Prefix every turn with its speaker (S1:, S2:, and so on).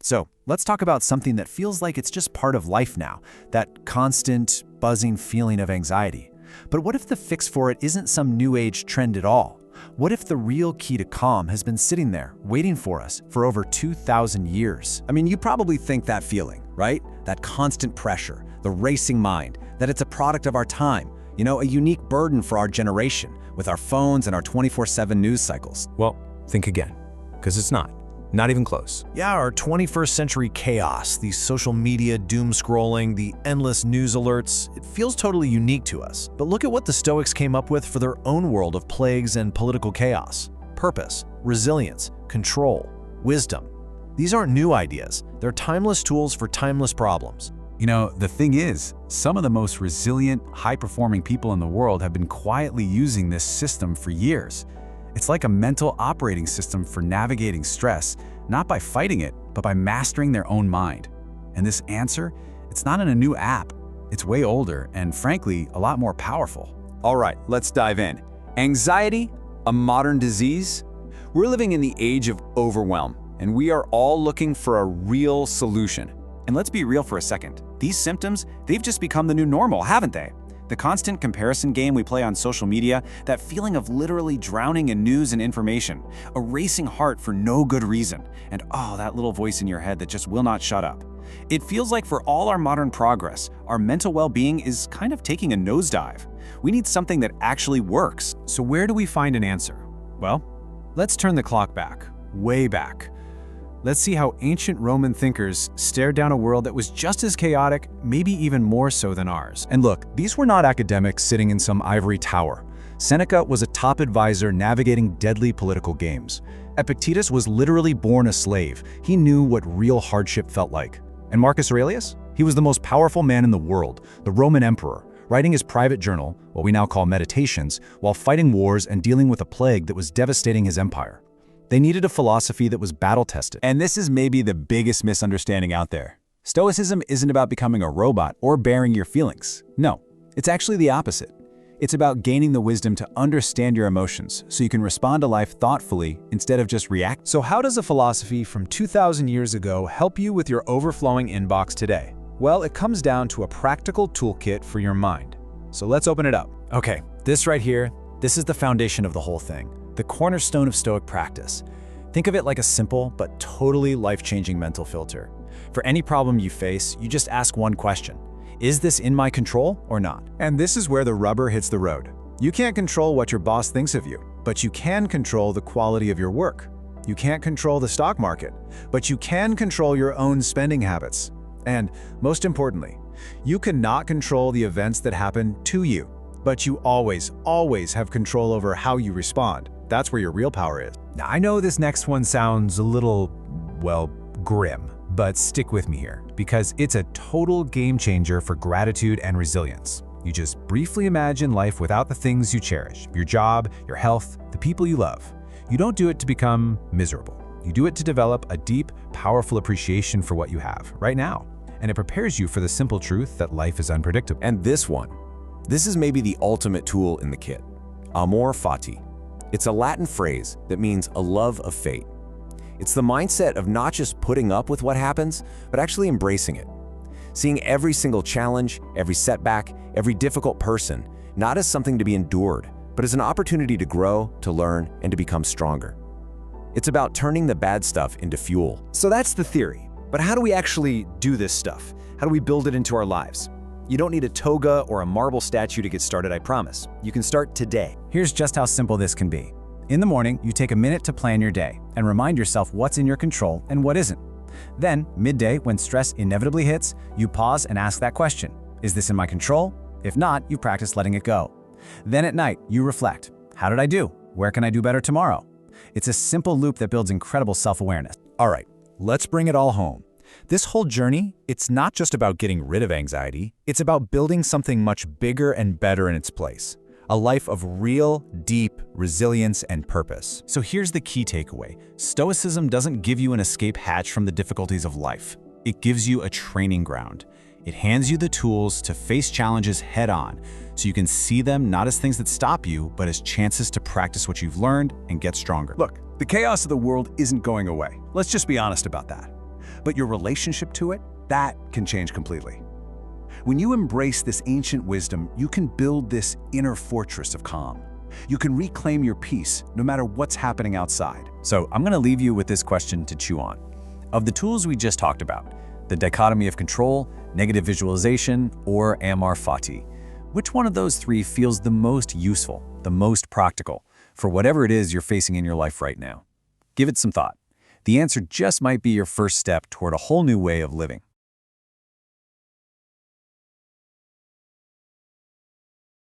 S1: So let's talk about something that feels like it's just part of life now, that constant, buzzing feeling of anxiety. But what if the fix for it isn't some new age trend at all? What if the real key to calm has been sitting there, waiting for us for over 2,000 years?
S2: I mean, you probably think that feeling, right? That constant pressure, the racing mind, that it's a product of our time, a unique burden for our generation with our phones and our 24/7 news cycles.
S3: Well, think again, because it's not. Not even close.
S4: Yeah, our 21st century chaos, the social media doom scrolling, the endless news alerts, it feels totally unique to us. But look at what the Stoics came up with for their own world of plagues and political chaos. Purpose, resilience, control, wisdom. These aren't new ideas. They're timeless tools for timeless problems.
S5: The thing is, some of the most resilient, high-performing people in the world have been quietly using this system for years. It's like a mental operating system for navigating stress, not by fighting it, but by mastering their own mind. And this answer, it's not in a new app. It's way older and, frankly, a lot more powerful.
S2: All right, let's dive in. Anxiety, a modern disease? We're living in the age of overwhelm, and we are all looking for a real solution.
S6: And let's be real for a second. These symptoms, they've just become the new normal, haven't they? The constant comparison game we play on social media, that feeling of literally drowning in news and information, a racing heart for no good reason, and that little voice in your head that just will not shut up. It feels like for all our modern progress, our mental well-being is kind of taking a nosedive. We need something that actually works.
S3: So where do we find an answer? Well, let's turn the clock back, way back. Let's see how ancient Roman thinkers stared down a world that was just as chaotic, maybe even more so than ours.
S1: And look, these were not academics sitting in some ivory tower. Seneca was a top advisor navigating deadly political games. Epictetus was literally born a slave. He knew what real hardship felt like. And Marcus Aurelius? He was the most powerful man in the world, the Roman emperor, writing his private journal, what we now call Meditations, while fighting wars and dealing with a plague that was devastating his empire. They needed a philosophy that was battle-tested.
S2: And this is maybe the biggest misunderstanding out there. Stoicism isn't about becoming a robot or bearing your feelings. No, it's actually the opposite. It's about gaining the wisdom to understand your emotions so you can respond to life thoughtfully instead of just react.
S3: So how does a philosophy from 2,000 years ago help you with your overflowing inbox today? Well, it comes down to a practical toolkit for your mind. So let's open it up.
S1: Okay, this right here, this is the foundation of the whole thing. The cornerstone of Stoic practice. Think of it like a simple but totally life-changing mental filter. For any problem you face, you just ask one question. Is this in my control or not?
S3: And this is where the rubber hits the road. You can't control what your boss thinks of you, but you can control the quality of your work. You can't control the stock market, but you can control your own spending habits. And most importantly, you cannot control the events that happen to you, but you always have control over how you respond. That's where your real power is.
S5: Now, I know this next one sounds a little, well, grim, but stick with me here, because it's a total game changer for gratitude and resilience. You just briefly imagine life without the things you cherish, your job, your health, the people you love. You don't do it to become miserable. You do it to develop a deep, powerful appreciation for what you have right now. And it prepares you for the simple truth that life is unpredictable.
S2: And this is maybe the ultimate tool in the kit. Amor fati. It's a Latin phrase that means a love of fate. It's the mindset of not just putting up with what happens, but actually embracing it. Seeing every single challenge, every setback, every difficult person, not as something to be endured, but as an opportunity to grow, to learn, and to become stronger. It's about turning the bad stuff into fuel.
S4: So that's the theory. But how do we actually do this stuff? How do we build it into our lives? You don't need a toga or a marble statue to get started, I promise. You can start today.
S1: Here's just how simple this can be. In the morning, you take a minute to plan your day and remind yourself what's in your control and what isn't. Then, midday, when stress inevitably hits, you pause and ask that question. Is this in my control? If not, you practice letting it go. Then at night, you reflect. How did I do? Where can I do better tomorrow? It's a simple loop that builds incredible self-awareness.
S4: All right, let's bring it all home. This whole journey, it's not just about getting rid of anxiety, it's about building something much bigger and better in its place. A life of real, deep resilience and purpose. So here's the key takeaway. Stoicism doesn't give you an escape hatch from the difficulties of life. It gives you a training ground. It hands you the tools to face challenges head-on, so you can see them not as things that stop you, but as chances to practice what you've learned and get stronger.
S2: Look, the chaos of the world isn't going away.
S4: Let's just be honest about that.
S1: But your relationship to it, that can change completely. When you embrace this ancient wisdom, you can build this inner fortress of calm. You can reclaim your peace no matter what's happening outside.
S5: So I'm going to leave you with this question to chew on. Of the tools we just talked about, the dichotomy of control, negative visualization, or amor fati, which one of those three feels the most useful, the most practical, for whatever it is you're facing in your life right now? Give it some thought. The answer just might be your first step toward a whole new way of living.